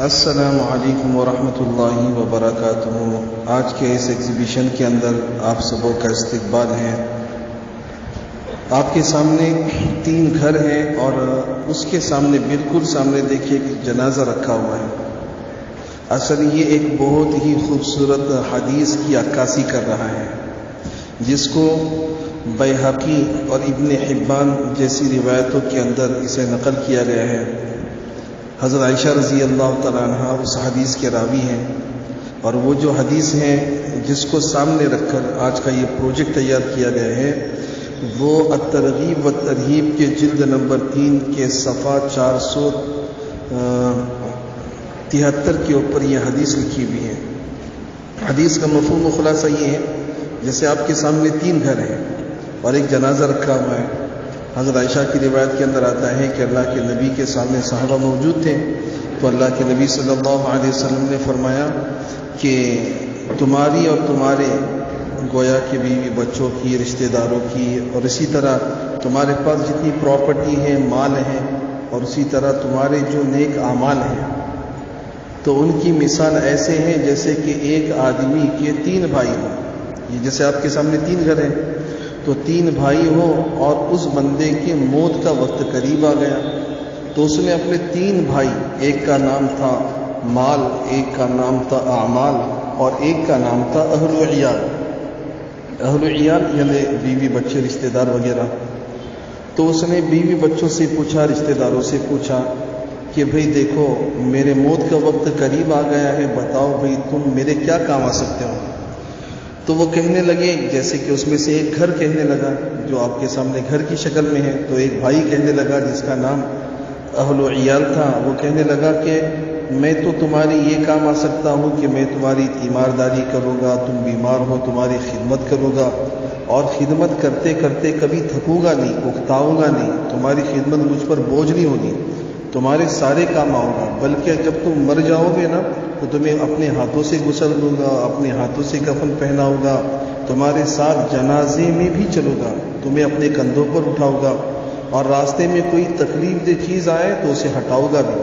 السلام علیکم ورحمۃ اللہ وبرکاتہ۔ آج کے اس ایگزیبیشن کے اندر آپ سبوں کا استقبال ہے۔ آپ کے سامنے 3 گھر ہیں اور اس کے سامنے بالکل سامنے دیکھیے کہ جنازہ رکھا ہوا ہے۔ اصل یہ ایک بہت ہی خوبصورت حدیث کی عکاسی کر رہا ہے، جس کو بیہقی اور ابن حبان جیسی روایتوں کے اندر اسے نقل کیا گیا ہے۔ حضرت عائشہ رضی اللہ تعالیٰ عنہ اس حدیث کے راوی ہیں، اور وہ جو حدیث ہیں جس کو سامنے رکھ کر آج کا یہ پروجیکٹ تیار کیا گیا ہے، وہ الترغیب والترہیب کے جلد نمبر 3 کے صفحہ 473 کے اوپر یہ حدیث لکھی ہوئی ہے۔ حدیث کا مفہوم و خلاصہ یہ ہے، جیسے آپ کے سامنے 3 گھر ہیں اور ایک جنازہ رکھا ہوا ہے۔ حضرت عائشہ کی روایت کے اندر آتا ہے کہ اللہ کے نبی کے سامنے صحابہ موجود تھے، تو اللہ کے نبی صلی اللہ علیہ وسلم نے فرمایا کہ تمہاری اور تمہارے گویا کے بیوی بچوں کی، رشتہ داروں کی، اور اسی طرح تمہارے پاس جتنی پراپرٹی ہے، مال ہے، اور اسی طرح تمہارے جو نیک اعمال ہیں، تو ان کی مثال ایسے ہیں جیسے کہ ایک آدمی کے 3 بھائی ہوں۔ یہ جیسے آپ کے سامنے 3 گھر ہیں، تو 3 بھائی ہو اور اس بندے کی موت کا وقت قریب آ گیا، تو اس نے اپنے 3 بھائی، ایک کا نام تھا مال، ایک کا نام تھا اعمال، اور ایک کا نام تھا اہل و عیال۔ اہل و عیال یعنی بیوی بچے، رشتہ دار وغیرہ۔ تو اس نے بیوی بچوں سے پوچھا، رشتہ داروں سے پوچھا کہ بھئی دیکھو میرے موت کا وقت قریب آ گیا ہے، بتاؤ بھئی تم میرے کیا کام آ سکتے ہو؟ تو وہ کہنے لگے، جیسے کہ اس میں سے ایک گھر کہنے لگا جو آپ کے سامنے گھر کی شکل میں ہے، تو ایک بھائی کہنے لگا جس کا نام اہل و عیال تھا، وہ کہنے لگا کہ میں تو تمہاری یہ کام آ سکتا ہوں کہ میں تمہاری تیمارداری کروں گا، تم بیمار ہو تمہاری خدمت کروں گا، اور خدمت کرتے کرتے کبھی تھکوں گا نہیں، اکتاؤں گا نہیں، تمہاری خدمت مجھ پر بوجھ نہیں ہوگی، تمہارے سارے کام آؤں گا، بلکہ جب تم مر جاؤ گے نا تو تمہیں اپنے ہاتھوں سے غسل دوں گا، اپنے ہاتھوں سے کفن پہناؤں گا، تمہارے ساتھ جنازے میں بھی چلوں گا، تمہیں اپنے کندھوں پر اٹھاؤں گا، اور راستے میں کوئی تکلیف دہ چیز آئے تو اسے ہٹاؤں گا بھی،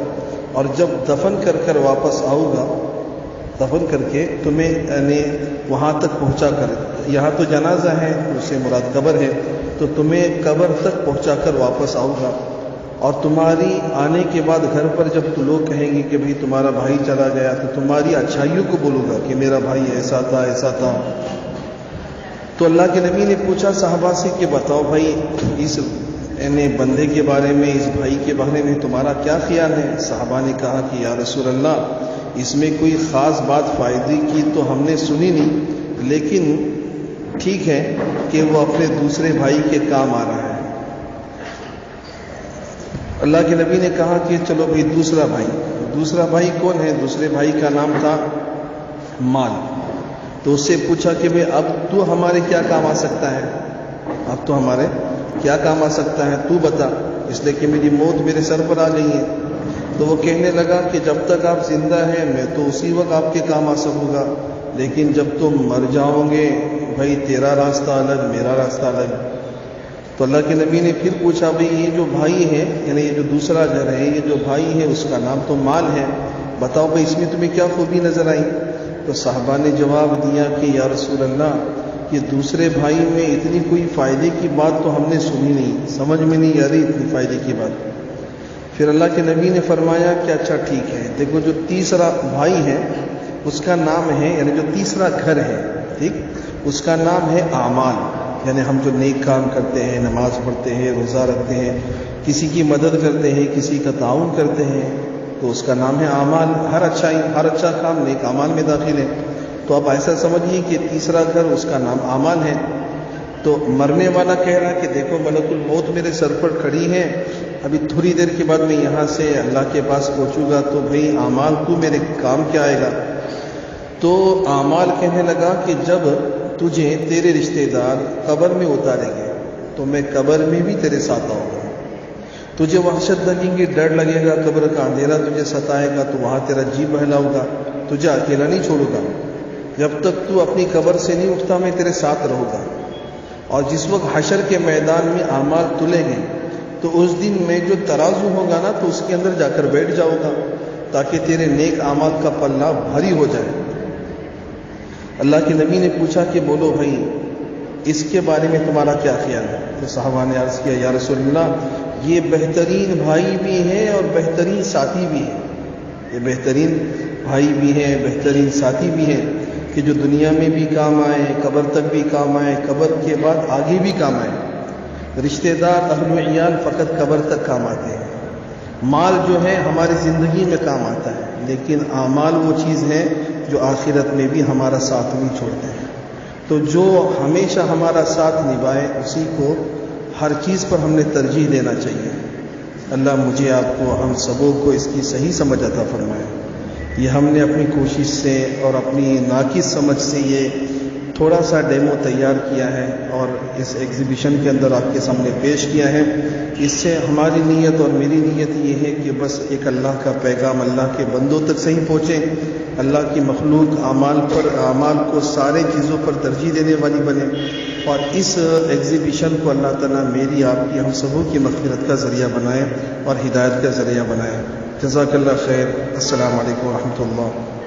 اور جب دفن کر کر واپس آؤں گا، دفن کر کے تمہیں یعنی وہاں تک پہنچا کر، یہاں تو جنازہ ہے، اس سے مراد قبر ہے، تو تمہیں قبر تک پہنچا کر واپس آؤں گا، اور تمہاری آنے کے بعد گھر پر جب تو لوگ کہیں گے کہ بھئی تمہارا بھائی چلا گیا، تو تمہاری اچھائیوں کو بولوں گا کہ میرا بھائی ایسا تھا ایسا تھا۔ تو اللہ کے نبی نے پوچھا صحابہ سے کہ بتاؤ بھائی اس بندے کے بارے میں، اس بھائی کے بارے میں تمہارا کیا خیال ہے؟ صحابہ نے کہا کہ یا رسول اللہ، اس میں کوئی خاص بات فائدے کی تو ہم نے سنی نہیں، لیکن ٹھیک ہے کہ وہ اپنے دوسرے بھائی کے کام آ رہا ہے۔ اللہ کے نبی نے کہا کہ چلو بھائی دوسرا بھائی کون ہے؟ دوسرے بھائی کا نام تھا مال۔ تو اس سے پوچھا کہ بھئی اب تو ہمارے کیا کام آ سکتا ہے؟ اب تو ہمارے کیا کام آ سکتا ہے تو بتا، اس لیے کہ میری موت میرے سر پر آ گئی ہے۔ تو وہ کہنے لگا کہ جب تک آپ زندہ ہیں میں تو اسی وقت آپ کے کام آ سکوں گا، لیکن جب تم مر جاؤ گے بھائی تیرا راستہ الگ، میرا راستہ الگ۔ تو اللہ کے نبی نے پھر پوچھا بھئی یہ جو بھائی ہے، یعنی یہ جو دوسرا گھر ہے، یہ جو بھائی ہے اس کا نام تو مال ہے، بتاؤ بھئی اس میں تمہیں کیا خوبی نظر آئی؟ تو صحابہ نے جواب دیا کہ یا رسول اللہ، یہ دوسرے بھائی میں اتنی کوئی فائدے کی بات تو ہم نے سنی نہیں، سمجھ میں نہیں آ رہی اتنی فائدے کی بات۔ پھر اللہ کے نبی نے فرمایا کہ اچھا ٹھیک ہے، دیکھو جو تیسرا بھائی ہے اس کا نام ہے، یعنی جو تیسرا گھر ہے، ٹھیک، اس کا نام ہے اعمال، یعنی ہم جو نیک کام کرتے ہیں، نماز پڑھتے ہیں، روزہ رکھتے ہیں، کسی کی مدد کرتے ہیں، کسی کا تعاون کرتے ہیں، تو اس کا نام ہے اعمال۔ ہر اچھا کام نیک اعمال میں داخل ہے۔ تو اب ایسا سمجھیے کہ تیسرا گھر اس کا نام اعمال ہے۔ تو مرنے والا کہہ رہا کہ دیکھو ملک الموت میرے سر پر کھڑی ہے، ابھی تھوڑی دیر کے بعد میں یہاں سے اللہ کے پاس پہنچوں گا، تو بھئی اعمال تو میرے کام کیا آئے گا؟ تو اعمال کہنے لگا کہ جب تجھے تیرے رشتہ دار قبر میں اتاریں گے تو میں قبر میں بھی تیرے ساتھ آؤں گا، تجھے وحشت لگیں گی، ڈر لگے گا، قبر کا اندھیرا تجھے ستائے گا، تو وہاں تیرا جی بہلاؤں گا، تجھے اکیلا نہیں چھوڑوں گا، جب تک تو اپنی قبر سے نہیں اٹھتا میں تیرے ساتھ رہوں گا۔ اور جس وقت حشر کے میدان میں اعمال تلیں گے تو اس دن میں جو ترازو ہوگا نا، تو اس کے اندر جا کر بیٹھ جاؤں گا، تاکہ تیرے نیک اعمال کا پلہ بھاری ہو جائے۔ اللہ کے نبی نے پوچھا کہ بولو بھائی اس کے بارے میں تمہارا کیا خیال ہے؟ تو صحابہ نے عرض کیا یا رسول اللہ یہ بہترین بھائی بھی ہیں اور بہترین ساتھی بھی ہیں، یہ بہترین بھائی بھی ہیں، بہترین ساتھی بھی ہیں کہ جو دنیا میں بھی کام آئے، قبر تک بھی کام آئے، قبر کے بعد آگے بھی کام آئے۔ رشتہ دار اہل و عیال فقط قبر تک کام آتے ہیں، مال جو ہے ہماری زندگی میں کام آتا ہے، لیکن اعمال وہ چیز ہے جو آخرت میں بھی ہمارا ساتھ نہیں چھوڑتے ہیں۔ تو جو ہمیشہ ہمارا ساتھ نبھائے اسی کو ہر چیز پر ہم نے ترجیح دینا چاہیے۔ اللہ مجھے آپ کو ہم سبوں کو اس کی صحیح سمجھ عطا فرمائے۔ یہ ہم نے اپنی کوشش سے اور اپنی ناقص سمجھ سے یہ تھوڑا سا ڈیمو تیار کیا ہے اور اس ایگزیبیشن کے اندر آپ کے سامنے پیش کیا ہے۔ اس سے ہماری نیت اور میری نیت یہ ہے کہ بس ایک اللہ کا پیغام اللہ کے بندوں تک صحیح پہنچے، اللہ کی مخلوق اعمال کو سارے چیزوں پر ترجیح دینے والی بنے، اور اس ایگزیبیشن کو اللہ تعالیٰ میری آپ کی ہم سبوں کی مغفرت کا ذریعہ بنائے اور ہدایت کا ذریعہ بنائے۔ جزاک اللہ خیر۔ السلام علیکم ورحمۃ اللہ۔